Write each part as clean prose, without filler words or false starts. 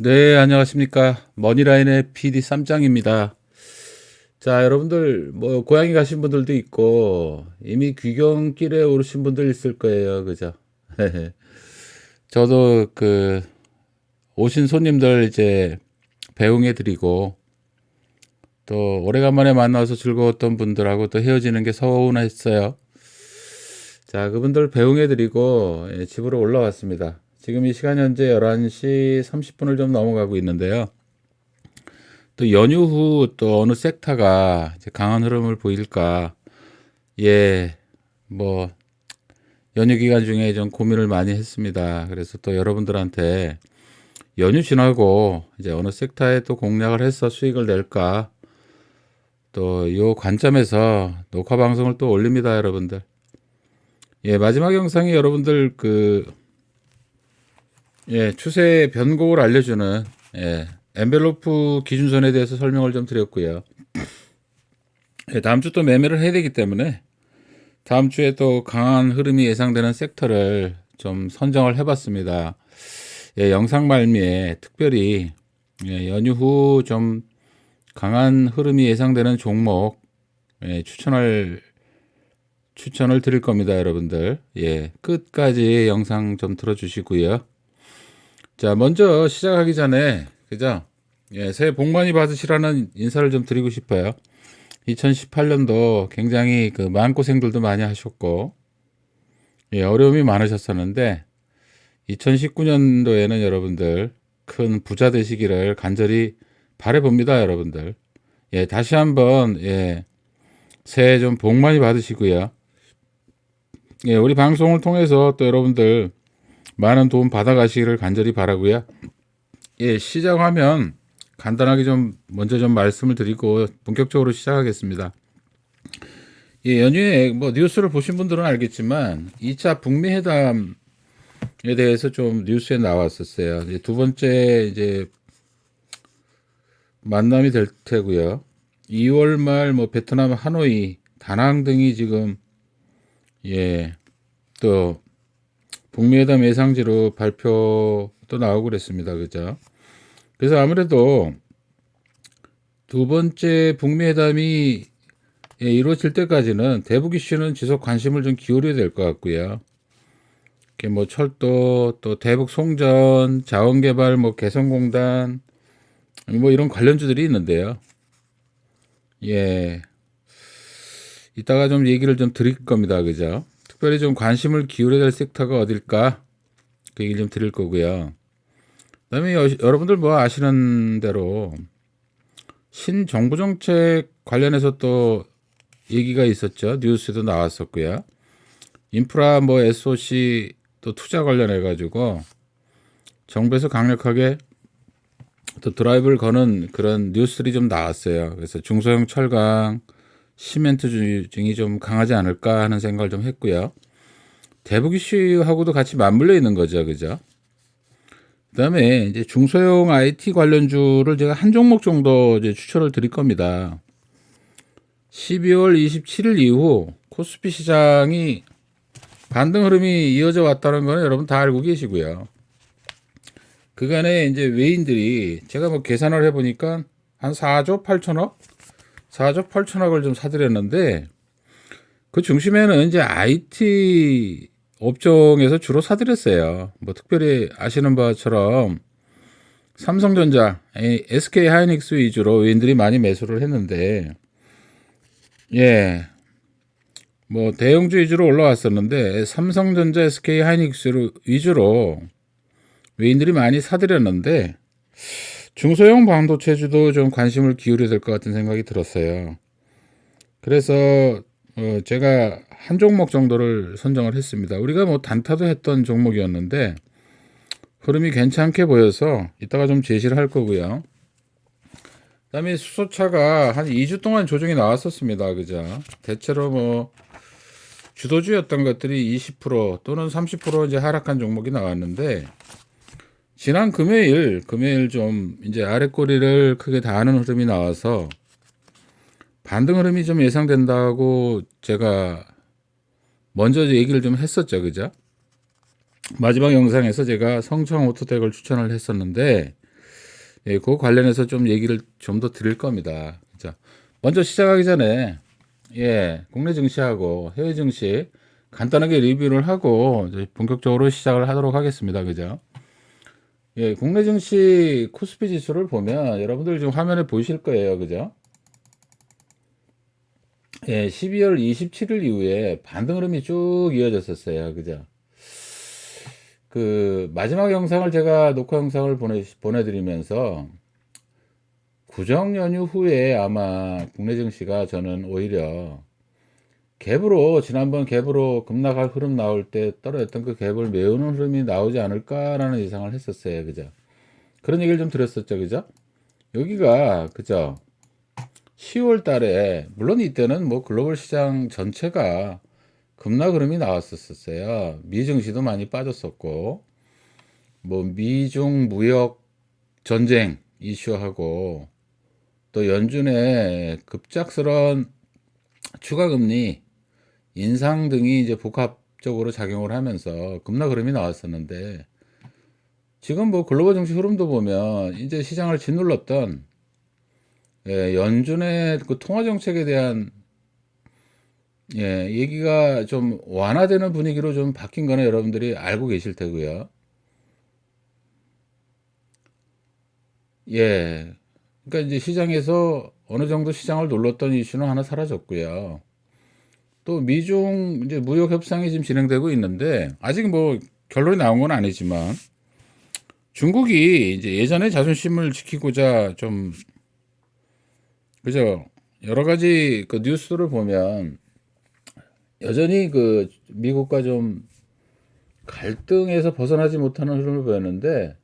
네, 안녕하십니까. 머니라인의 PD 쌈장입니다. 자, 여러분들, 뭐, 고향에 가신 분들도 있고, 이미 귀경길에 오르신 분들 있을 거예요. 그죠? 저도 오신 손님들 이제 배웅해드리고, 또, 오래간만에 만나서 즐거웠던 분들하고 또 헤어지는 게 서운했어요. 자, 그분들 배웅해드리고, 집으로 올라왔습니다. 지금 이 시간 현재 11시 30분을 좀 넘어가고 있는데요. 또 연휴 후 또 어느 섹터가 이제 강한 흐름을 보일까? 예, 뭐 연휴 기간 중에 좀 고민을 많이 했습니다. 그래서 또 여러분들한테 연휴 지나고 이제 어느 섹터에 또 공략을 해서 수익을 낼까? 또 이 관점에서 녹화 방송을 또 올립니다, 여러분들. 예, 마지막 영상이 여러분들 추세 변곡을 알려주는 엔벨로프 기준선에 대해서 설명을 좀 드렸고요. 다음 주 또 매매를 해야 되기 때문에 다음 주에 또 강한 흐름이 예상되는 섹터를 좀 선정을 해봤습니다. 영상 말미에 특별히 연휴 후 좀 강한 흐름이 예상되는 종목 추천을 드릴 겁니다, 여러분들. 끝까지 영상 좀 들어주시고요. 자, 먼저 시작하기 전에 그죠? 새해 복 많이 받으시라는 인사를 좀 드리고 싶어요. 2018년도 굉장히 마음고생들도 많이 하셨고, 어려움이 많으셨었는데, 2019년도에는 여러분들 큰 부자 되시기를 간절히 바라봅니다, 여러분들. 다시 한번, 새해 좀 복 많이 받으시고요. 우리 방송을 통해서 또 여러분들 많은 도움 받아가시기를 간절히 바라고요. 시작하면 간단하게 먼저 말씀을 드리고 본격적으로 시작하겠습니다. 연휴에 뭐 뉴스를 보신 분들은 알겠지만 2차 북미 회담에 대해서 좀 뉴스에 나왔었어요. 이제 두 번째 이제 만남이 될 테고요. 2월 말 뭐 베트남 하노이, 다낭 등이 지금 또 북미 회담 예상지로 발표도 나오고 그랬습니다. 그죠? 그래서 아무래도 두 번째 북미 회담이 이루어질 때까지는 대북 이슈는 지속 관심을 좀 기울여야 될 것 같고요. 뭐 철도, 또 대북 송전, 자원개발, 뭐 개성공단, 뭐 이런 관련주들이 있는데요. 이따가 좀 얘기를 좀 드릴 겁니다. 그죠? 특별히 좀 관심을 기울여야 될 섹터가 어딜까? 그 얘기를 좀 드릴 거고요. 그다음에 여러분들 뭐 아시는 대로 신정부 정책 관련해서 또 얘기가 있었죠. 뉴스에도 나왔었고요. 인프라 뭐 SOC 또 투자 관련해 가지고 정부에서 강력하게 또 드라이브를 거는 그런 뉴스들이 좀 나왔어요. 그래서 중소형 철강, 시멘트 중이 좀 강하지 않을까 하는 생각을 좀 했고요. 대북 이슈하고도 같이 맞물려 있는 거죠. 그죠? 그다음에 이제 중소형 IT 관련주를 제가 한 종목 정도 이제 추천을 드릴 겁니다. 12월 27일 이후 코스피 시장이 반등 흐름이 이어져 왔다는 거는 여러분 다 알고 계시고요. 그간에 이제 외인들이 제가 뭐 계산을 해보니까 한 4조 8천억? 4조 8천억을 좀 사들였는데 그 중심에는 이제 IT 업종에서 주로 사들였어요. 뭐 특별히 아시는 바처럼 삼성전자, SK 하이닉스 위주로 외인들이 많이 매수를 했는데 뭐 대형주 위주로 올라왔었는데 삼성전자, SK 하이닉스 위주로 외인들이 많이 사들였는데 중소형 반도체주도 좀 관심을 기울여야 될 것 같은 생각이 들었어요. 그래서 제가 한 종목 정도를 선정을 했습니다. 우리가 뭐 단타도 했던 종목이었는데 흐름이 괜찮게 보여서 이따가 좀 제시를 할 거고요. 그다음에 수소차가 한 2주 동안 조정이 나왔었습니다. 그죠? 대체로 뭐 주도주였던 것들이 20% 또는 30% 이제 하락한 종목이 나왔는데 지난 금요일 좀 이제 아래 꼬리를 크게 다하는 흐름이 나와서 반등 흐름이 좀 예상된다고 제가 먼저 얘기를 좀 했었죠. 그죠? 마지막 영상에서 제가 성청 오토텍을 추천을 했었는데 예, 그 관련해서 좀 얘기를 좀 더 드릴 겁니다. 자, 먼저 시작하기 전에 예, 국내 증시하고 해외 증시 간단하게 리뷰를 하고 이제 본격적으로 시작을 하도록 하겠습니다. 그죠? 예, 국내 증시 코스피 지수를 보면 여러분들 지금 화면에 보이실 거예요. 그죠? 예, 12월 27일 이후에 반등 흐름이 쭉 이어졌었어요. 그죠? 그 마지막 영상을 제가 녹화 영상을 보내드리면서 구정 연휴 후에 아마 국내 증시가 저는 오히려 갭으로 지난번 갭으로 급락할 흐름 나올 때 떨어졌던 그 갭을 메우는 흐름이 나오지 않을까라는 예상을 했었어요. 그죠? 그런 얘기를 좀 드렸었죠. 그죠? 여기가 그죠? 10월 달에 물론 이때는 뭐 글로벌 시장 전체가 급락 흐름이 나왔었어요. 미증시도 많이 빠졌었고 뭐 미중 무역 전쟁 이슈하고 또 연준의 급작스러운 추가 금리 인상 등이 이제 복합적으로 작용을 하면서 급락 흐름이 나왔었는데 지금 뭐 글로벌 증시 흐름도 보면 이제 시장을 짓눌렀던 예, 연준의 그 통화 정책에 대한 예, 얘기가 좀 완화되는 분위기로 좀 바뀐 거는 여러분들이 알고 계실 테고요. 예. 그러니까 이제 시장에서 어느 정도 시장을 눌렀던 이슈는 하나 사라졌고요. 또 미중 이제 무역 협상이 지금 진행되고 있는데 아직 뭐 결론이 나온 건 아니지만 중국이 이제 예전에 자존심을 지키고자 좀 그죠? 여러 가지 그 뉴스를 보면 여전히 그 미국과 좀 갈등에서 벗어나지 못하는 흐름을 보였는데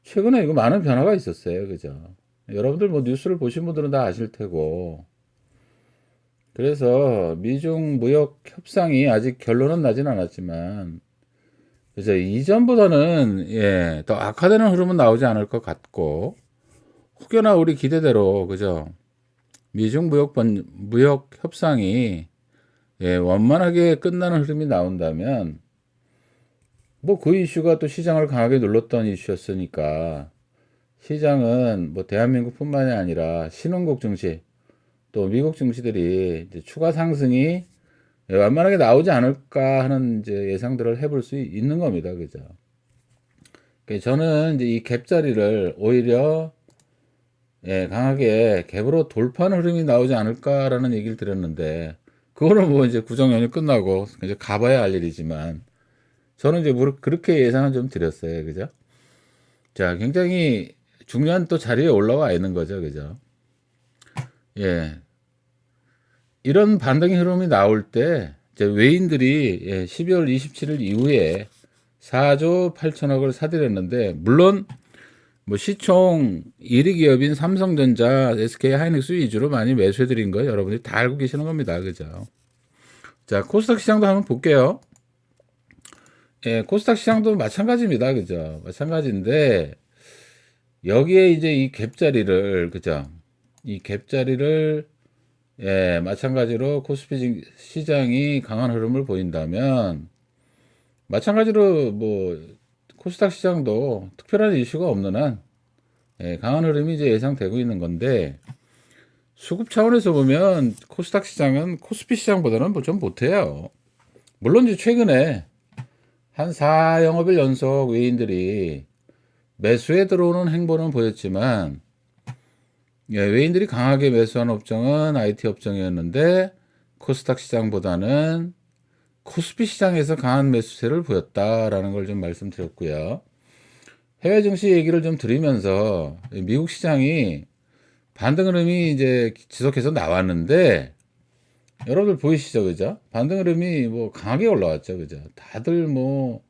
최근에 이거 많은 변화가 있었어요. 그죠? 여러분들 뭐 뉴스를 보신 분들은 다 아실 테고 그래서 미중 무역 협상이 아직 결론은 나진 않았지만 그래서 이전보다는 예, 더 악화되는 흐름은 나오지 않을 것 같고 혹여나 우리 기대대로 그죠? 미중 무역 협상이 예, 원만하게 끝나는 흐름이 나온다면 뭐 그 이슈가 또 시장을 강하게 눌렀던 이슈였으니까 시장은 뭐 대한민국뿐만이 아니라 신흥국 증시 또 미국 증시들이 이제 추가 상승이 완만하게 나오지 않을까 하는 이제 예상들을 해볼 수 있는 겁니다. 그죠? 그러니까 저는 이제 이 갭자리를 오히려 예, 강하게 갭으로 돌파하는 흐름이 나오지 않을까라는 얘기를 드렸는데 그거는 뭐 이제 구정 연휴 끝나고 이제 가봐야 알 일이지만 저는 이제 그렇게 예상을 좀 드렸어요. 그죠? 자, 굉장히 중요한 또 자리에 올라와 있는 거죠. 그죠? 예. 이런 반등의 흐름이 나올 때 이제 외인들이 예, 12월 27일 이후에 4조 8천억을 사들였는데 물론 뭐 시총 1위 기업인 삼성전자, SK 하이닉스 위주로 많이 매수해드린 거 여러분들이 다 알고 계시는 겁니다. 그죠? 자, 코스닥 시장도 한번 볼게요. 예, 코스닥 시장도 마찬가지입니다. 그죠? 마찬가지인데 여기에 이제 이 갭자리를 그죠? 이 갭자리를 예, 마찬가지로 코스피 시장이 강한 흐름을 보인다면 마찬가지로 뭐 코스닥 시장도 특별한 이슈가 없는 한 예, 강한 흐름이 이제 예상되고 있는 건데 수급 차원에서 보면 코스닥 시장은 코스피 시장보다는 뭐 좀 못해요. 물론 이제 최근에 한 4영업일 연속 외인들이 매수에 들어오는 행보는 보였지만 예, 외인들이 강하게 매수한 업종은 IT 업종이었는데 코스닥 시장보다는 코스피 시장에서 강한 매수세를 보였다라는 걸 좀 말씀드렸고요. 해외 증시 얘기를 좀 드리면서 미국 시장이 반등 흐름이 이제 지속해서 나왔는데 여러분들 보이시죠, 그죠? 반등 흐름이 뭐 강하게 올라왔죠, 그죠? 다들 뭐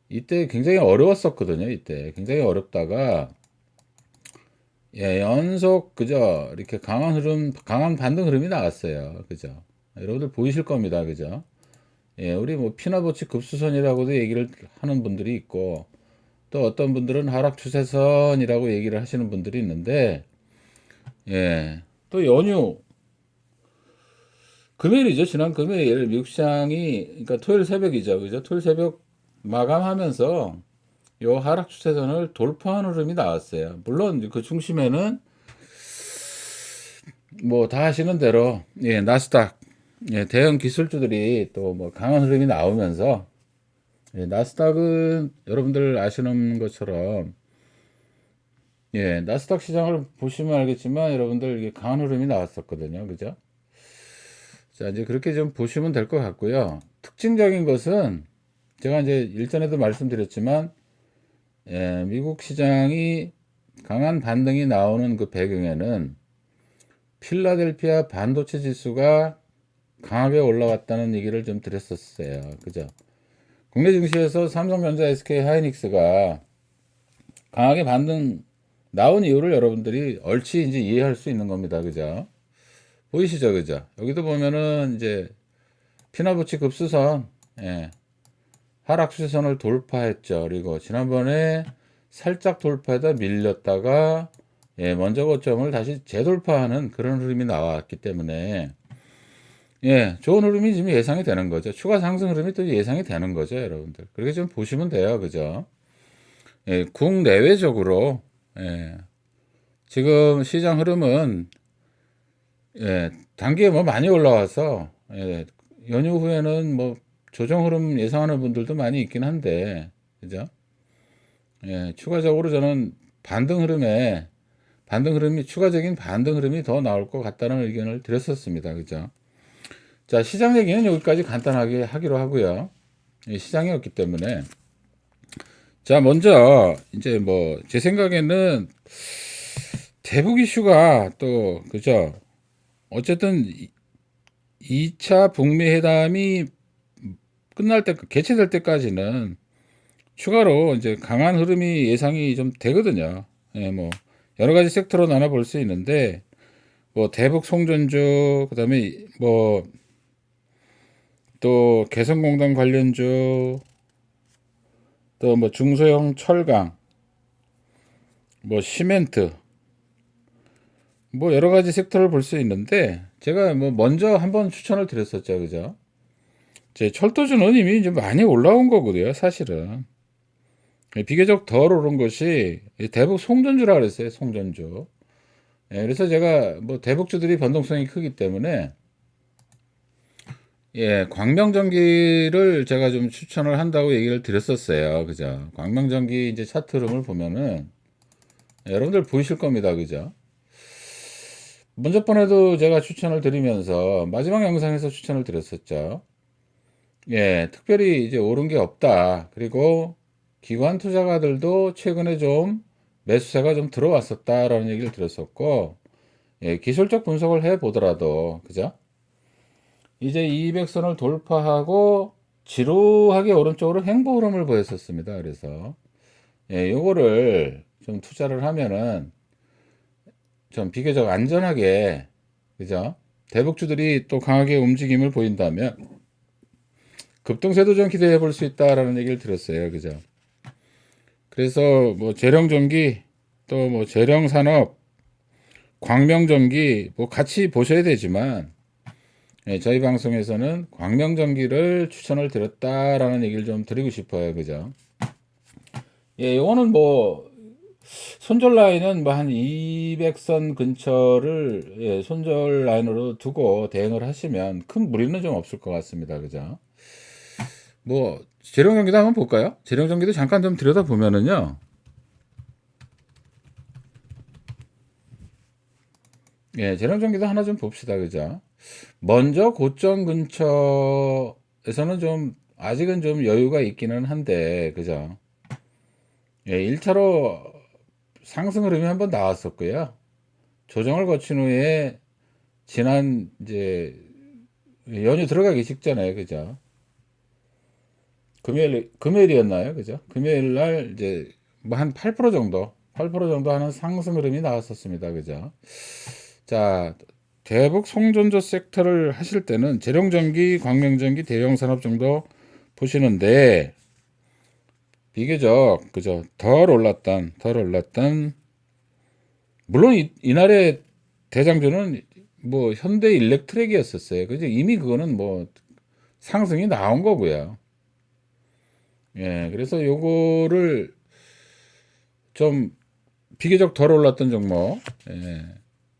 이때 굉장히 어려웠었거든요, 이때 굉장히 어렵다가 예, 연속 그죠? 이렇게 강한 흐름, 강한 반등 흐름이 나왔어요, 그죠? 여러분들 보이실 겁니다, 그죠? 예, 우리 뭐 피나보치 급수선이라고도 얘기를 하는 분들이 있고 또 어떤 분들은 하락 추세선이라고 얘기를 하시는 분들이 있는데 예, 또 연휴 금요일이죠. 지난 금요일 미국 시장이 그러니까 토요일 새벽이죠. 그죠? 토요일 새벽 마감하면서 요 하락 추세선을 돌파하는 흐름이 나왔어요. 물론 그 중심에는 뭐 다 아시는 대로 나스닥 대형 기술주들이 또 뭐 강한 흐름이 나오면서 나스닥은 여러분들 아시는 것처럼 나스닥 시장을 보시면 알겠지만 여러분들 이게 강한 흐름이 나왔었거든요. 그죠? 자, 이제 그렇게 좀 보시면 될 것 같고요. 특징적인 것은 제가 이제 일전에도 말씀드렸지만 미국 시장이 강한 반등이 나오는 그 배경에는 필라델피아 반도체 지수가 강하게 올라왔다는 얘기를 좀 드렸었어요. 그죠? 국내 증시에서 삼성전자, SK 하이닉스가 강하게 반등 나온 이유를 여러분들이 얼추 이제 이해할 수 있는 겁니다. 그죠? 보이시죠? 그죠? 여기도 보면은 이제 피나부치 급수선, 하락 추세선을 돌파했죠. 그리고 지난번에 살짝 돌파하다 밀렸다가 먼저 고점을 다시 재돌파하는 그런 흐름이 나왔기 때문에 좋은 흐름이 지금 예상이 되는 거죠. 추가 상승 흐름이 또 예상이 되는 거죠, 여러분들. 그렇게 좀 보시면 돼요, 그죠? 국내외적으로 지금 시장 흐름은 단기에 뭐 많이 올라와서 연휴 후에는 뭐 조정 흐름 예상하는 분들도 많이 있긴 한데, 그죠? 추가적으로 저는 추가적인 반등 흐름이 더 나올 것 같다는 의견을 드렸었습니다. 그죠? 자, 시장 얘기는 여기까지 간단하게 하기로 하고요. 시장이었기 때문에. 자, 먼저, 이제 뭐, 제 생각에는 대북 이슈가 또, 그죠? 어쨌든 2차 북미 회담이 개최될 때까지는 추가로 이제 강한 흐름이 예상이 좀 되거든요. 뭐, 여러 가지 섹터로 나눠 볼 수 있는데, 뭐, 대북 송전주, 그 다음에 뭐, 또 개성공단 관련주, 또 뭐 중소형 철강, 뭐 시멘트, 뭐 여러 가지 섹터를 볼 수 있는데 제가 뭐 먼저 한번 추천을 드렸었죠, 그죠? 제 철도주는 이미 좀 많이 올라온 거거든요, 사실은. 비교적 덜 오른 것이 대북 송전주라 그랬어요, 송전주. 그래서 제가 뭐 대북주들이 변동성이 크기 때문에 광명전기를 제가 좀 추천을 한다고 얘기를 드렸었어요. 그죠? 광명전기 이제 차트 흐름을 보면은 여러분들 보이실 겁니다. 그죠? 먼저 번에도 제가 추천을 드리면서 마지막 영상에서 추천을 드렸었죠. 특별히 이제 오른 게 없다. 그리고 기관 투자가들도 최근에 좀 매수세가 좀 들어왔었다라는 얘기를 드렸었고, 기술적 분석을 해 보더라도, 그죠? 이제 200선을 돌파하고 지루하게 오른쪽으로 횡보 흐름을 보였었습니다. 그래서 요거를 좀 투자를 하면은 좀 비교적 안전하게, 그죠? 대북주들이 또 강하게 움직임을 보인다면 급등세도 좀 기대해 볼 수 있다라는 얘기를 드렸어요. 그죠? 그래서 뭐 재령전기, 또 뭐 재령산업, 광명전기 뭐 같이 보셔야 되지만 저희 방송에서는 광명전기를 추천을 드렸다라는 얘기를 좀 드리고 싶어요. 그죠? 요거는 뭐 손절 라인은 뭐 한 200선 근처를 손절 라인으로 두고 대응을 하시면 큰 무리는 좀 없을 것 같습니다. 그죠? 뭐 재령전기도 한번 볼까요? 재령전기도 잠깐 좀 들여다 보면은요. 재령전기도 하나 좀 봅시다. 그죠? 먼저 고점 근처에서는 좀 아직은 좀 여유가 있기는 한데, 그죠? 1차로 상승 흐름이 한번 나왔었고요. 조정을 거친 후에 지난 이제 연휴 들어가기 직전에, 그죠? 금요일이었나요? 그죠? 금요일 날 이제 뭐 한 8% 정도 하는 상승 흐름이 나왔었습니다. 그죠? 자, 대북 송전조 섹터를 하실 때는 재령전기, 광명전기, 대형산업 정도 보시는데 비교적 그죠? 덜 올랐던 물론 이날의 대장주는 뭐 현대 일렉트렉이었었어요. 그죠? 이미 그거는 뭐 상승이 나온 거고요. 그래서 요거를 좀 비교적 덜 올랐던 종목,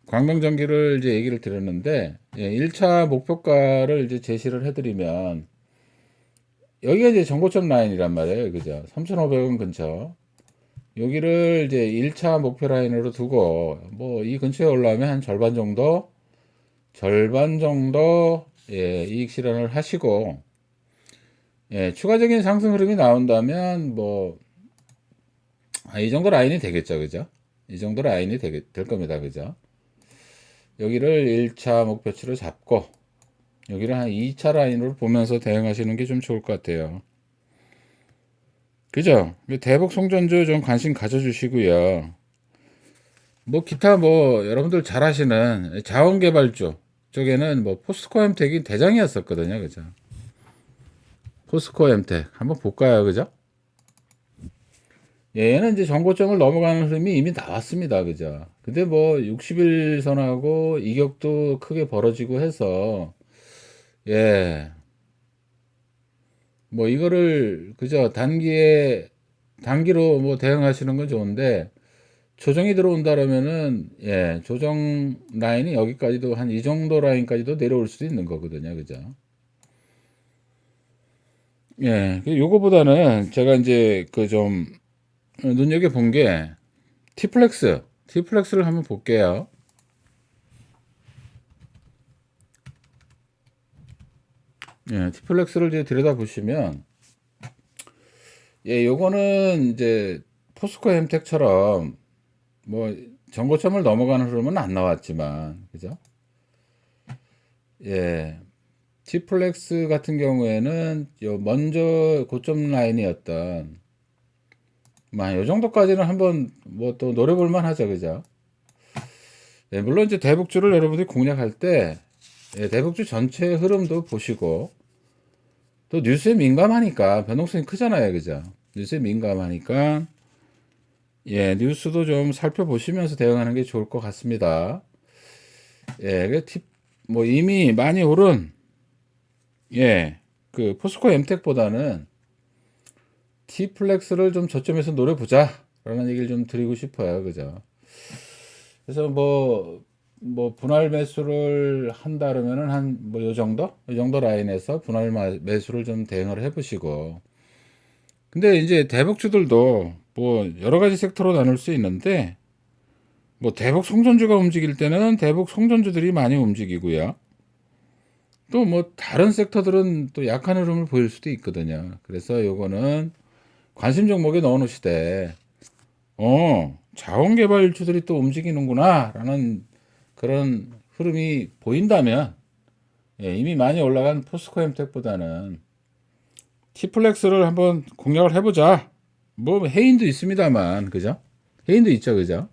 광명전기를 이제 얘기를 드렸는데, 1차 목표가를 이제 제시를 해드리면, 여기가 이제 정고점 라인이란 말이에요. 그죠? 3,500원 근처. 여기를 이제 1차 목표 라인으로 두고, 뭐, 이 근처에 올라오면 한 절반 정도, 이익 실현을 하시고, 추가적인 상승 흐름이 나온다면, 뭐, 이 정도 라인이 되겠죠. 그죠? 이 정도 라인이 될 겁니다. 그죠? 여기를 1차 목표치로 잡고, 여기를 한 2차 라인으로 보면서 대응하시는 게 좀 좋을 것 같아요. 그죠? 대북 송전주 좀 관심 가져주시고요. 뭐 기타 뭐 여러분들 잘 아시는 자원개발주 쪽에는 뭐 포스코엠텍이 대장이었었거든요. 그죠? 포스코엠텍 한번 볼까요? 그죠? 얘는 이제 정고점을 넘어가는 흐름이 이미 나왔습니다. 그죠? 근데 뭐 60일선하고 이격도 크게 벌어지고 해서 뭐 이거를 그죠? 단기로 뭐 대응하시는 건 좋은데 조정이 들어온다라면은 조정 라인이 여기까지도 한 이 정도 라인까지도 내려올 수도 있는 거거든요. 그죠? 요거보다는 제가 이제 그 좀 눈여겨 본 게 티플렉스를 한번 볼게요. 티플렉스를 이제 들여다 보시면 요거는 이제 포스코 햄텍처럼 뭐 정고점을 넘어가는 흐름은 안 나왔지만 그죠? 티플렉스 같은 경우에는 먼저 고점 라인이었던 요 정도까지는 한번 뭐 또 노려볼 만하죠. 그죠? 물론 이제 대북주를 여러분들이 공략할 때 대북주 전체 흐름도 보시고 또 뉴스에 민감하니까 변동성이 크잖아요. 그죠? 뉴스에 민감하니까 뉴스도 좀 살펴보시면서 대응하는 게 좋을 것 같습니다. 뭐 이미 많이 오른 그 포스코 엠텍보다는 T플렉스를 좀 저점에서 노려보자 라는 얘기를 좀 드리고 싶어요. 그죠? 그래서 뭐 분할 매수를 한다 그러면은 한 뭐 요 정도 라인에서 분할 매수를 좀 대응을 해보시고 근데 이제 대북주들도 뭐 여러 가지 섹터로 나눌 수 있는데 뭐 대북 송전주가 움직일 때는 대북 송전주들이 많이 움직이고요. 또 뭐 다른 섹터들은 또 약한 흐름을 보일 수도 있거든요. 그래서 요거는 관심 종목에 넣어 놓으시되 자원개발주들이 또 움직이는구나 라는 그런 흐름이 보인다면 이미 많이 올라간 포스코엠텍보다는 티플렉스를 한번 공략을 해보자. 뭐 해인도 있습니다만 그죠? 해인도 있죠. 그죠?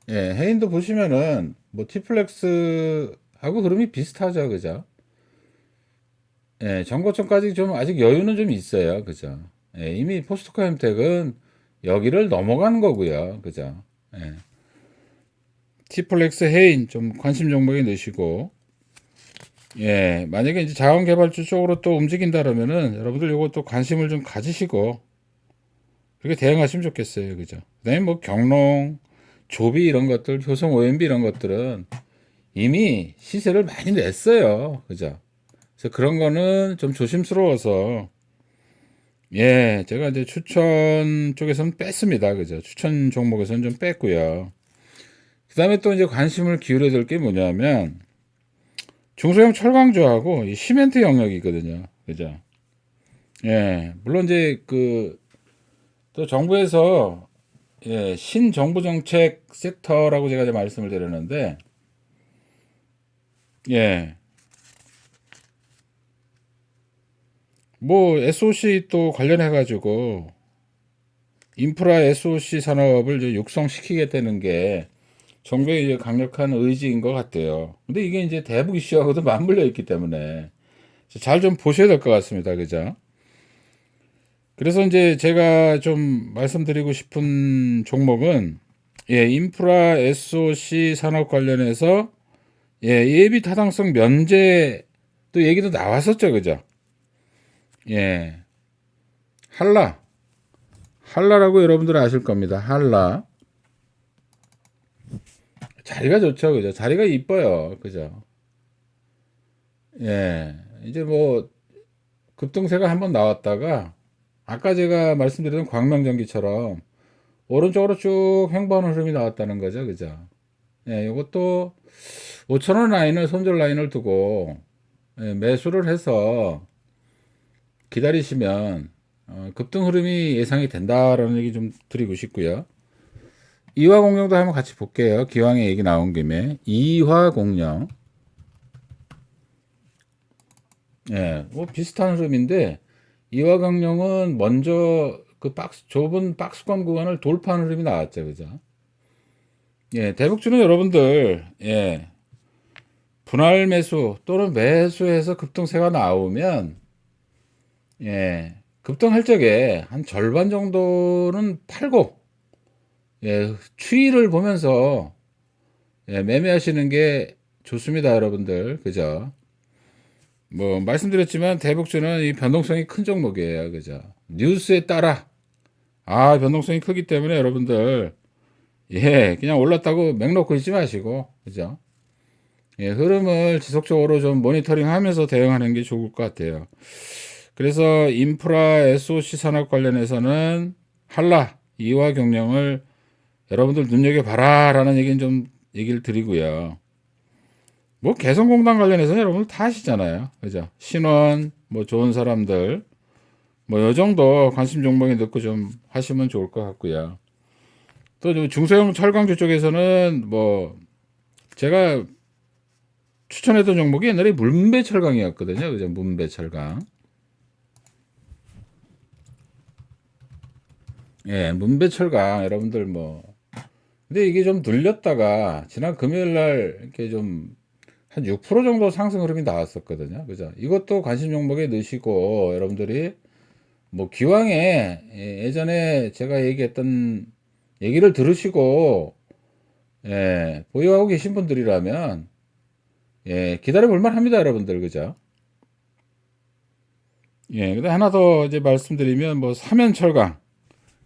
해인도 보시면은 뭐 티플렉스하고 흐름이 비슷하죠. 그죠? 정고점까지 좀 아직 여유는 좀 있어요. 그죠? 이미 포스코엠텍은 여기를 넘어간 거고요. 그죠? 티플렉스 해인 좀 관심 종목에 넣으시고 만약에 이제 자원개발주 쪽으로 또 움직인다 그러면은 여러분들 요거 또 관심을 좀 가지시고 그렇게 대응하시면 좋겠어요. 그죠? 그다음에 뭐 경농, 조비 이런 것들, 효성 OMB 이런 것들은 이미 시세를 많이 냈어요. 그죠? 그래서 그런 거는 좀 조심스러워서 제가 이제 추천 쪽에서는 뺐습니다. 그죠? 추천 종목에서는 좀 뺐고요. 그다음에 또 이제 관심을 기울여야 될 게 뭐냐면 중소형 철강주하고 이 시멘트 영역이거든요. 그죠? 물론 이제 그 또 정부에서 신정부 정책 섹터라고 제가 이제 말씀을 드렸는데 뭐 SOC 또 관련해 가지고 인프라 SOC 산업을 이제 육성시키겠다는 게 정부의 이제 강력한 의지인 것 같아요. 근데 이게 이제 대북 이슈하고도 맞물려 있기 때문에 잘 좀 보셔야 될 것 같습니다. 그죠? 그래서 이제 제가 좀 말씀드리고 싶은 종목은 인프라 SOC 산업 관련해서 예비 타당성 면제 또 얘기도 나왔었죠. 그죠? 한라라고 여러분들 아실 겁니다. 한라. 자리가 좋죠. 그죠? 자리가 이뻐요. 그죠? 예. 이제 뭐 급등세가 한번 나왔다가 아까 제가 말씀드렸던 광명전기처럼 오른쪽으로 쭉 횡보하는 흐름이 나왔다는 거죠. 그죠? 예, 이것도 5,000원 라인을 손절 라인을 두고 예, 매수를 해서 기다리시면 급등 흐름이 예상이 된다라는 얘기 좀 드리고 싶고요. 이화공룡도 한번 같이 볼게요. 기왕에 얘기 나온 김에 이화공룡. 예, 뭐 비슷한 흐름인데 이화광룡은 먼저 그 좁은 박스권 구간을 돌파하는 흐름이 나왔죠, 그죠? 예, 대북주는 여러분들, 예, 분할 매수 또는 매수해서 급등세가 나오면, 예, 급등할 적에 한 절반 정도는 팔고, 예, 추이를 보면서, 예, 매매하시는 게 좋습니다, 여러분들. 그죠? 뭐, 말씀드렸지만 대북주는 이 변동성이 큰 종목이에요. 그죠? 뉴스에 따라, 변동성이 크기 때문에 여러분들, 예, 그냥 올랐다고 맥 놓고 있지 마시고, 그죠? 예, 흐름을 지속적으로 좀 모니터링 하면서 대응하는 게 좋을 것 같아요. 그래서 인프라 SOC 산업 관련해서는 한라, 이화경량을 여러분들 눈여겨봐라 라는 얘기는 좀 얘기를 드리고요. 뭐 개성공단 관련해서는 여러분들 다 아시잖아요. 그죠? 신원, 뭐 좋은 사람들, 뭐 요 정도 관심 종목에 넣고 좀 하시면 좋을 것 같고요. 또 중소형 철강주 쪽에서는 뭐 제가 추천했던 종목이 옛날에 문배철강이었거든요. 그죠? 문배철강. 예, 문배철강 여러분들 뭐 근데 이게 좀 눌렸다가 지난 금요일 날 이렇게 좀 한 6% 정도 상승 흐름이 나왔었거든요. 그죠? 이것도 관심 종목에 넣으시고 여러분들이 뭐 기왕에 예전에 제가 얘기했던 얘기를 들으시고 예, 보유하고 계신 분들이라면 예, 기다려 볼 만합니다, 여러분들. 그죠? 예, 근데 하나 더 이제 말씀드리면 뭐 삼연철강,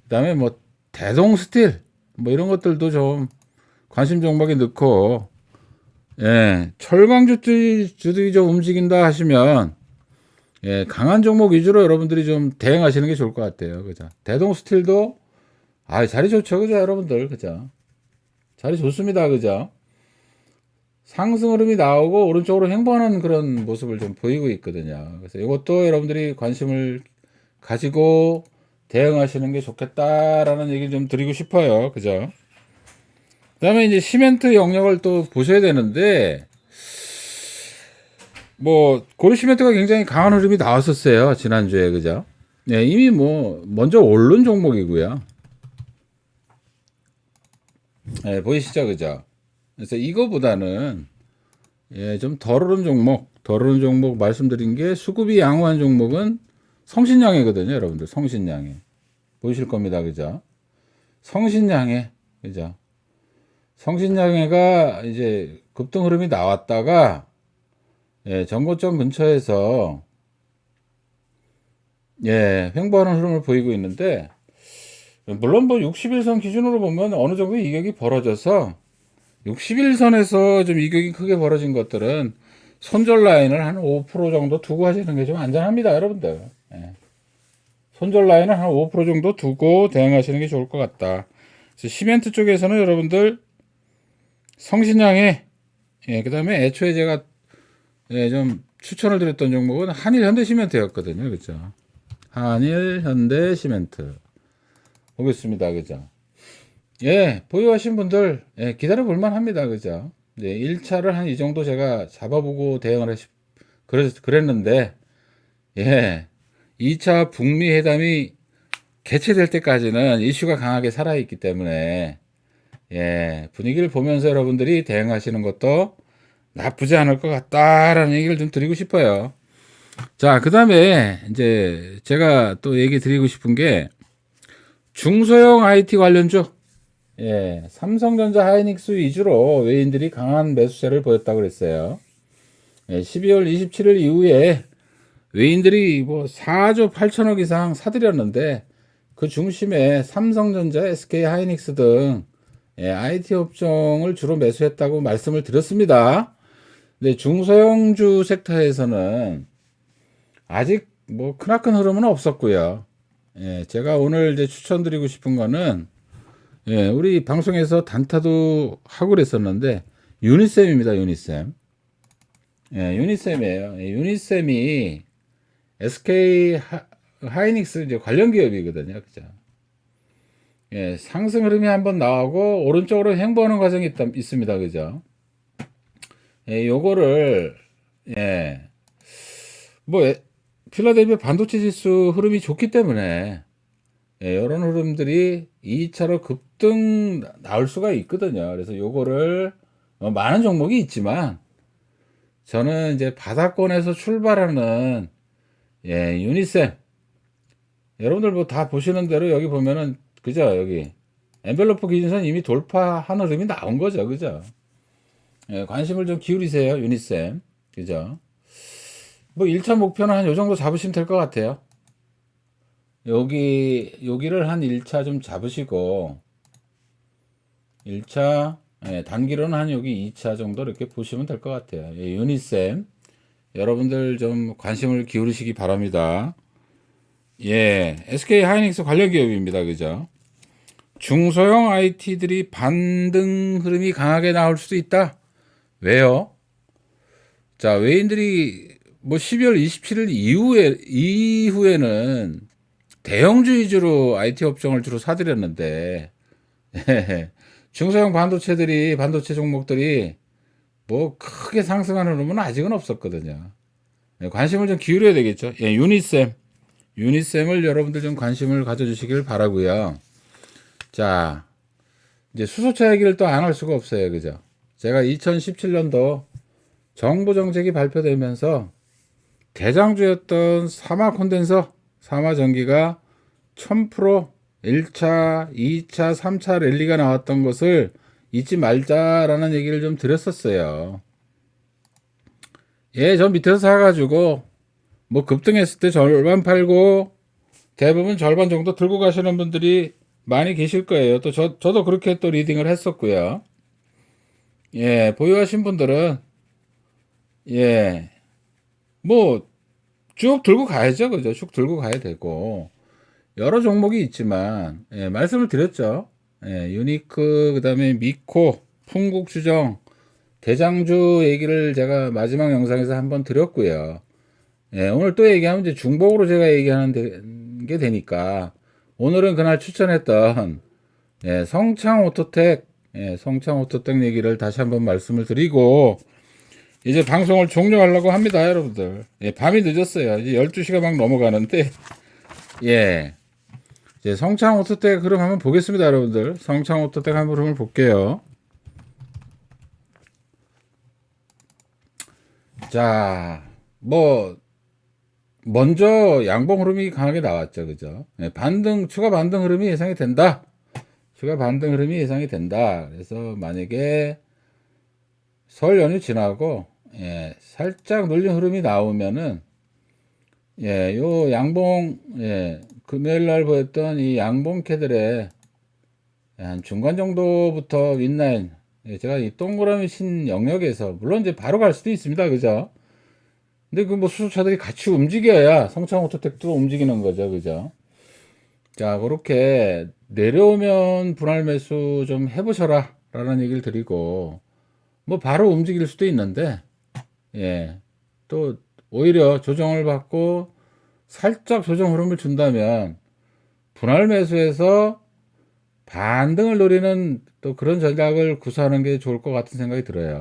그다음에 뭐 대동스틸 뭐 이런 것들도 좀 관심 종목에 넣고 예, 철강주들이 좀 움직인다 하시면 예, 강한 종목 위주로 여러분들이 좀 대응하시는 게 좋을 것 같아요. 그죠? 대동스틸도 자리 좋죠. 그죠, 여러분들. 그죠? 자리 좋습니다. 그죠? 상승 흐름이 나오고 오른쪽으로 행보하는 그런 모습을 좀 보이고 있거든요. 그래서 이것도 여러분들이 관심을 가지고 대응하시는 게 좋겠다라는 얘기 좀 드리고 싶어요. 그죠? 그다음에 이제 시멘트 영역을 또 보셔야 되는데 뭐 고려 시멘트가 굉장히 강한 흐름이 나왔었어요. 지난주에. 그죠? 네, 이미 뭐 먼저 오른 종목이고요. 네, 보이시죠? 그죠? 그래서 이거보다는 예, 좀 덜 오른 종목 말씀드린 게 수급이 양호한 종목은 성신양해거든요, 여러분들. 성신양해. 보이실 겁니다. 그죠? 성신양해. 그죠? 성신양해가 이제 급등 흐름이 나왔다가 예, 전고점 근처에서 예, 횡보하는 흐름을 보이고 있는데 물론 뭐 60일선 기준으로 보면 어느 정도 이격이 벌어져서 61선에서 좀 이격이 크게 벌어진 것들은 손절 라인을 한 5% 정도 두고 하시는 게 좀 안전합니다, 여러분들. 예. 손절 라인을 한 5% 정도 두고 대응하시는 게 좋을 것 같다. 그래서 시멘트 쪽에서는 여러분들 성신양에 예, 그다음에 애초에 제가 예, 좀 추천을 드렸던 종목은 한일 현대 시멘트였거든요. 그렇죠? 한일 현대 시멘트. 보겠습니다. 그죠? 예, 보유하신 분들 예, 기다려 볼 만합니다. 그죠? 네, 1차를 한 이 정도 제가 잡아보고 대응을 그랬는데 예, 2차 북미 회담이 개최될 때까지는 이슈가 강하게 살아있기 때문에 예, 분위기를 보면서 여러분들이 대응하시는 것도 나쁘지 않을 것 같다라는 얘기를 좀 드리고 싶어요. 자, 그 다음에 이제 제가 또 얘기 드리고 싶은 게 중소형 IT 관련주 예, 삼성전자 하이닉스 위주로 외인들이 강한 매수세를 보였다고 그랬어요. 예, 12월 27일 이후에 외인들이 뭐 4조 8천억 이상 사들였는데 그 중심에 삼성전자, SK 하이닉스 등 IT 업종을 주로 매수했다고 말씀을 드렸습니다. 근데 중소형주 섹터에서는 아직 뭐 크나큰 흐름은 없었고요. 제가 오늘 이제 추천드리고 싶은 거는 우리 방송에서 단타도 하고 그랬었는데 유니셈입니다. 유니셈. 유니셈이에요. 유니셈이 SK 하이닉스 이제 관련 기업이거든요. 그죠? 상승 흐름이 한번 나오고 오른쪽으로 행보하는 과정이 있습니다. 그죠? 요거를 뭐 필라델피아 반도체 지수 흐름이 좋기 때문에 이런 흐름들이 2차로 급등 나올 수가 있거든요. 그래서 요거를 많은 종목이 있지만 저는 이제 바닥권에서 출발하는 유니셈 여러분들 뭐 다 보시는 대로 여기 보면은 그죠? 여기 엔벨로프 기준선 이미 돌파한 흐름이 나온 거죠. 그죠? 관심을 좀 기울이세요. 유니셈. 그죠? 뭐 1차 목표는 한 요 정도 잡으시면 될 것 같아요. 여기를 한 1차 좀 잡으시고 1차 단기로는 한 여기 2차 정도 이렇게 보시면 될 것 같아요. 유니셈 여러분들 좀 관심을 기울이시기 바랍니다. SK 하이닉스 관련 기업입니다. 그죠? 중소형 IT들이 반등 흐름이 강하게 나올 수도 있다. 왜요? 자, 외인들이 뭐 12월 27일 이후에는 대형주 위주로 IT 업종을 주로 사들였는데 중소형 반도체 종목들이 뭐 크게 상승하는 흐름은 아직은 없었거든요. 관심을 좀 기울여야 되겠죠. 유니셈을 여러분들 좀 관심을 가져주시길 바라고요. 자, 이제 수소차 얘기를 또 안 할 수가 없어요. 그죠? 제가 2017년도 정부 정책이 발표되면서 대장주였던 사마 콘덴서, 사마 전기가 1000% 1차, 2차, 3차 랠리가 나왔던 것을 잊지 말자라는 얘기를 좀 드렸었어요. 저 밑에서 사가지고 뭐 급등했을 때 절반 팔고 대부분 절반 정도 들고 가시는 분들이 많이 계실 거예요. 또 저도 그렇게 또 리딩을 했었고요. 보유하신 분들은 뭐 쭉 들고 가야죠. 그죠? 쭉 들고 가야 되고 여러 종목이 있지만 말씀을 드렸죠. 유니크 그다음에 미코, 풍국주정, 대장주 얘기를 제가 마지막 영상에서 한번 드렸고요. 오늘 또 얘기하면 이제 중복으로 제가 얘기하는 게 되니까 오늘은 그날 추천했던 성창오토텍 얘기를 다시 한번 말씀을 드리고 이제 방송을 종료하려고 합니다. 여러분들 밤이 늦었어요. 이제 12시가 막 넘어가는데 이제 성창오토텍 흐름 한번 보겠습니다. 여러분들 성창오토텍 한번 흐름을 볼게요. 자, 뭐 먼저 양봉 흐름이 강하게 나왔죠. 그죠? 추가 반등 흐름이 예상이 된다. 그래서 만약에 설 연휴 지나고 살짝 눌린 흐름이 나오면은 요 양봉 금요일 날 보였던 이 양봉 캐들의 한 중간 정도부터 윗라인 제가 이 동그라미 친 영역에서 물론 이제 바로 갈 수도 있습니다. 그죠? 근데 그 뭐 수소차들이 같이 움직여야 성창오토텍도 움직이는 거죠. 그죠? 자, 그렇게 내려오면 분할 매수 좀 해보셔라 라는 얘기를 드리고 뭐 바로 움직일 수도 있는데 또 오히려 조정을 받고 살짝 조정 흐름을 준다면 분할 매수해서 반등을 노리는 또 그런 전략을 구사하는 게 좋을 것 같은 생각이 들어요.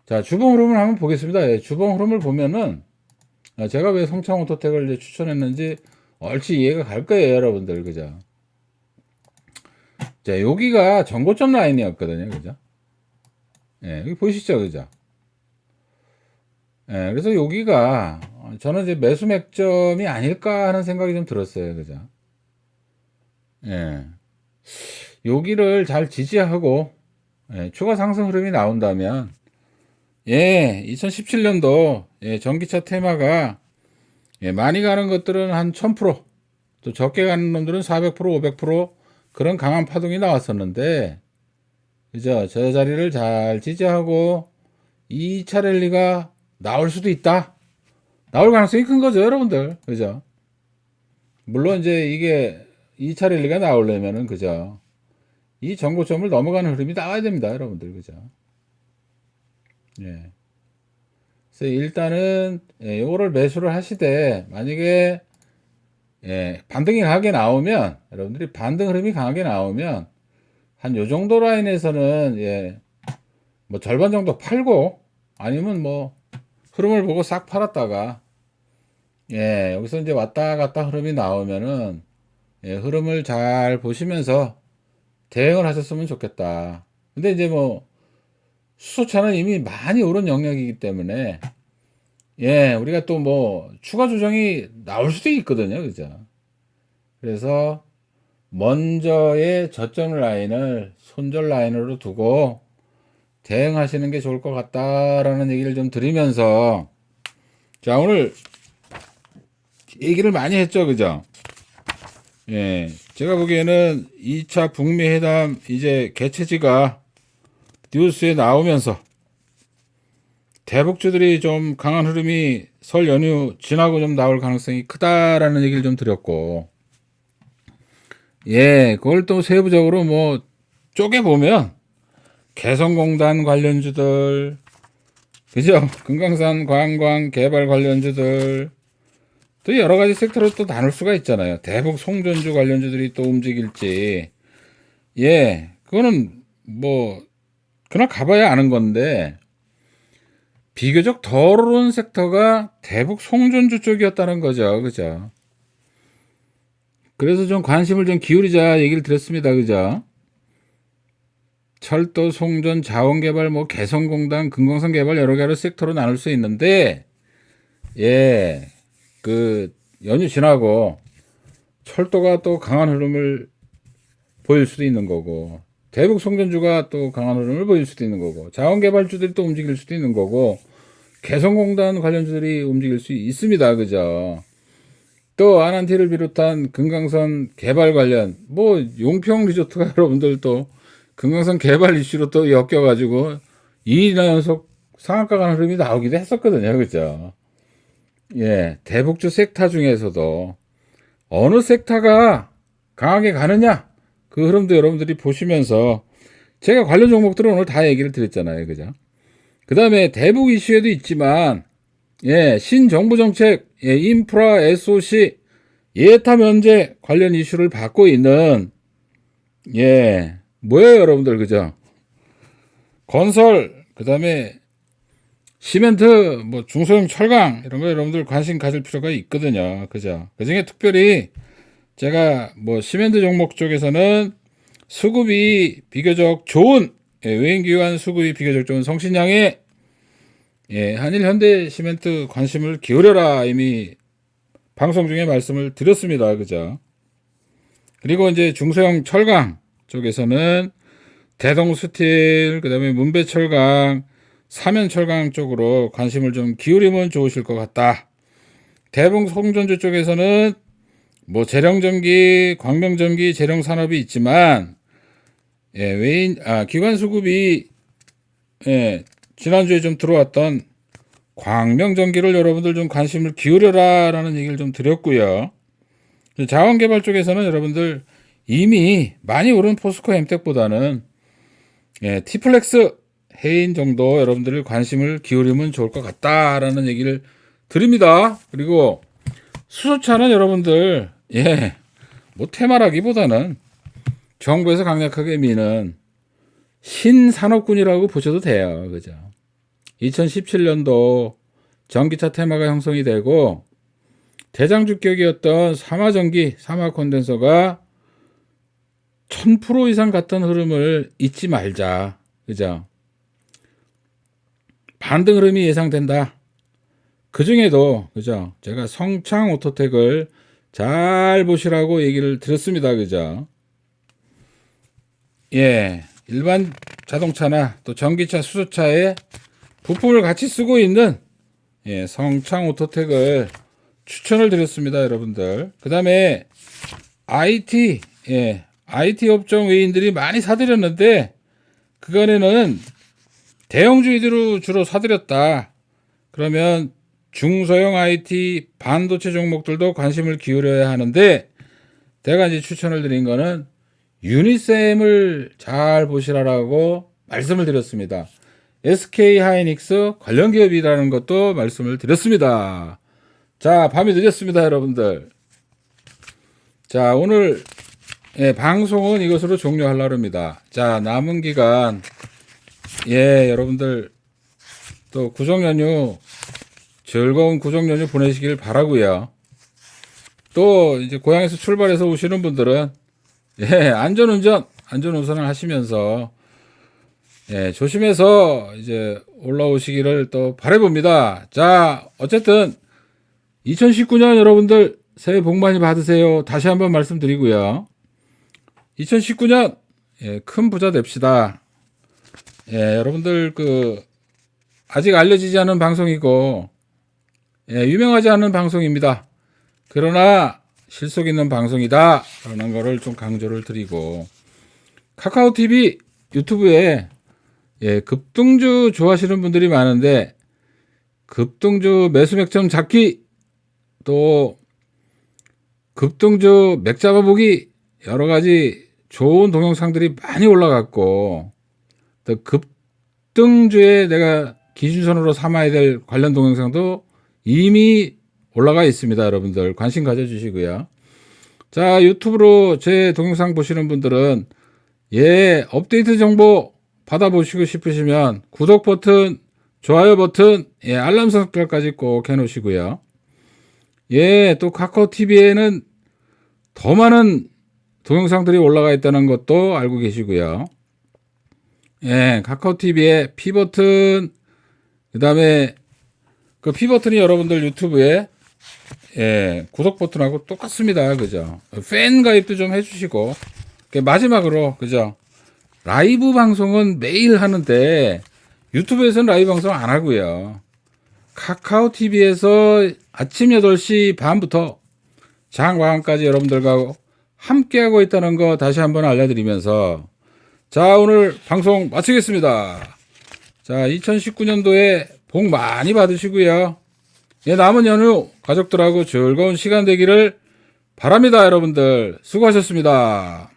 자, 주봉 흐름을 한번 보겠습니다. 주봉 흐름을 보면은 제가 왜 성창오토텍을 이제 추천했는지 얼추 이해가 갈 거예요, 여러분들. 그죠? 자, 여기가 전고점 라인이었거든요. 그죠? 여기 보이시죠? 그죠? 그래서 여기가 저는 이제 매수 맥점이 아닐까 하는 생각이 좀 들었어요. 그죠? 여기를 잘 지지하고 추가 상승 흐름이 나온다면 2017년도 전기차 테마가 예, 많이 가는 것들은 한 1000%, 또 적게 가는 놈들은 400%, 500% 그런 강한 파동이 나왔었는데, 그죠? 저 자리를 잘 지지하고 2차 랠리가 나올 수도 있다. 나올 가능성이 큰 거죠, 여러분들. 그죠? 물론 이제 이게 2차 랠리가 나오려면은, 그죠? 이 정고점을 넘어가는 흐름이 나와야 됩니다, 여러분들. 그죠? 예. 그래서 일단은, 예, 요거를 매수를 하시되, 만약에, 예, 반등이 강하게 나오면, 여러분들이 반등 흐름이 강하게 나오면, 한 요 정도 라인에서는, 예, 뭐 절반 정도 팔고, 아니면 뭐, 흐름을 보고 싹 팔았다가, 예, 여기서 이제 왔다 갔다 흐름이 나오면은, 예, 흐름을 잘 보시면서 대응을 하셨으면 좋겠다. 근데 이제 뭐, 수소차는 이미 많이 오른 영역이기 때문에, 예, 우리가 또 뭐, 추가 조정이 나올 수도 있거든요. 그죠? 그래서, 먼저의 저점 라인을 손절 라인으로 두고 대응하시는 게 좋을 것 같다라는 얘기를 좀 드리면서, 자, 오늘 얘기를 많이 했죠. 그죠? 예, 제가 보기에는 2차 북미 회담 이제 개최지가 뉴스에 나오면서 대북주들이 좀 강한 흐름이 설 연휴 지나고 좀 나올 가능성이 크다라는 얘기를 좀 드렸고, 예, 그걸 또 세부적으로 뭐 쪼개보면 개성공단 관련주들, 그죠? 금강산 관광 개발 관련주들, 또 여러 가지 섹터로 또 나눌 수가 있잖아요. 대북 송전주 관련주들이 또 움직일지, 예, 그거는 뭐 그날 가봐야 아는 건데, 비교적 덜 오른 섹터가 대북 송전주 쪽이었다는 거죠. 그죠? 그래서 좀 관심을 좀 기울이자 얘기를 드렸습니다. 그죠? 철도, 송전, 자원개발, 뭐 개성공단, 금강산 개발 여러 개로 섹터로 나눌 수 있는데, 예, 그 연휴 지나고 철도가 또 강한 흐름을 보일 수도 있는 거고, 대북 송전주가 또 강한 흐름을 보일 수도 있는 거고, 자원개발주들이 또 움직일 수도 있는 거고, 개성공단 관련주들이 움직일 수 있습니다. 그죠? 또 아난티를 비롯한 금강산 개발 관련, 뭐 용평 리조트가 여러분들 또 금강산 개발 이슈로 또 엮여가지고 2일이나 연속 상한가 가는 흐름이 나오기도 했었거든요. 그죠? 예, 대북주 섹터 중에서도 어느 섹터가 강하게 가느냐, 그 흐름도 여러분들이 보시면서, 제가 관련 종목들은 오늘 다 얘기를 드렸잖아요. 그죠? 그 다음에 대북 이슈에도 있지만, 예, 신정부 정책, 예, 인프라, SOC, 예타 면제 관련 이슈를 받고 있는, 예, 뭐예요, 여러분들, 그죠? 건설, 그 다음에 시멘트, 뭐 중소형 철강, 이런 거 여러분들 관심 가질 필요가 있거든요. 그죠? 그 중에 특별히 제가 뭐 시멘트 종목 쪽에서는 수급이 비교적 좋은, 예, 외인기관 수급이 비교적 좋은 성신양의, 예, 한일 현대 시멘트 관심을 기울여라 이미 방송 중에 말씀을 드렸습니다. 그죠? 그리고 이제 중소형 철강 쪽에서는 대동스틸, 그 다음에 문배철강, 사면철강 쪽으로 관심을 좀 기울이면 좋으실 것 같다. 대북 송전주 쪽에서는 뭐 재령전기, 광명전기, 재령산업이 있지만, 예, 기관 수급이, 예, 지난주에 좀 들어왔던 광명전기를 여러분들 좀 관심을 기울여라 라는 얘기를 좀 드렸고요. 자원개발 쪽에서는 여러분들 이미 많이 오른 포스코 엠텍보다는, 예, 티플렉스 해인 정도 여러분들 관심을 기울이면 좋을 것 같다라는 얘기를 드립니다. 그리고 수소차는 여러분들, 예, 뭐 테마라기보다는 정부에서 강력하게 미는 신산업군이라고 보셔도 돼요. 그죠? 2017년도 전기차 테마가 형성이 되고, 대장주격이었던 삼화전기, 삼화콘덴서가 1000% 이상 갔던 흐름을 잊지 말자. 그죠? 반등 흐름이 예상된다. 그 중에도, 그죠? 제가 성창 오토텍을 잘 보시라고 얘기를 드렸습니다. 그죠? 예, 일반 자동차나 또 전기차, 수소차에 부품을 같이 쓰고 있는, 예, 성창 오토텍을 추천을 드렸습니다, 여러분들. 그 다음에 IT, IT 업종 외인들이 많이 사들였는데 그간에는 대형주들로 주로 사들였다. 그러면 중소형 IT 반도체 종목들도 관심을 기울여야 하는데 제가 이제 추천을 드린 거는 유니셈을 잘 보시라고 말씀을 드렸습니다. SK 하이닉스 관련 기업이라는 것도 말씀을 드렸습니다. 자, 밤이 늦었습니다, 여러분들. 자, 오늘 방송은 이것으로 종료하려고 합니다. 자, 남은 기간 여러분들 또 구정연휴 즐거운 구정연휴 보내시길 바라고요. 또 이제 고향에서 출발해서 오시는 분들은 안전운전을 하시면서 조심해서 이제 올라오시기를 또 바라봅니다. 자, 어쨌든 2019년 여러분들 새해 복 많이 받으세요. 다시 한번 말씀드리고요. 2019년 큰 부자 됩시다. 여러분들 아직 알려지지 않은 방송이고 유명하지 않은 방송입니다. 그러나 실속 있는 방송이다 라는 거를 좀 강조를 드리고, 카카오TV 유튜브에 급등주 좋아하시는 분들이 많은데 급등주 매수 맥점 잡기, 또 급등주 맥 잡아보기, 여러 가지 좋은 동영상들이 많이 올라갔고, 또 급등주에 내가 기준선으로 삼아야 될 관련 동영상도 이미 올라가 있습니다. 여러분들 관심 가져주시고요. 자, 유튜브로 제 동영상 보시는 분들은 업데이트 정보 받아보시고 싶으시면 구독 버튼, 좋아요 버튼, 알람 설정까지 꼭 해놓으시고요. 또 카카오TV에는 더 많은 동영상들이 올라가 있다는 것도 알고 계시고요. 카카오TV에 P버튼, 그 다음에 그 P버튼이 여러분들 유튜브에 구독 버튼하고 똑같습니다. 그죠? 팬 가입도 좀 해주시고, 마지막으로, 그죠? 라이브 방송은 매일 하는데 유튜브에서는 라이브 방송 안 하고요. 카카오TV에서 아침 8시 반부터 장과학까지 여러분들과 함께하고 있다는 거 다시 한번 알려드리면서, 자, 오늘 방송 마치겠습니다. 자, 2019년도에 복 많이 받으시고요. 남은 연휴 가족들하고 즐거운 시간 되기를 바랍니다. 여러분들 수고하셨습니다.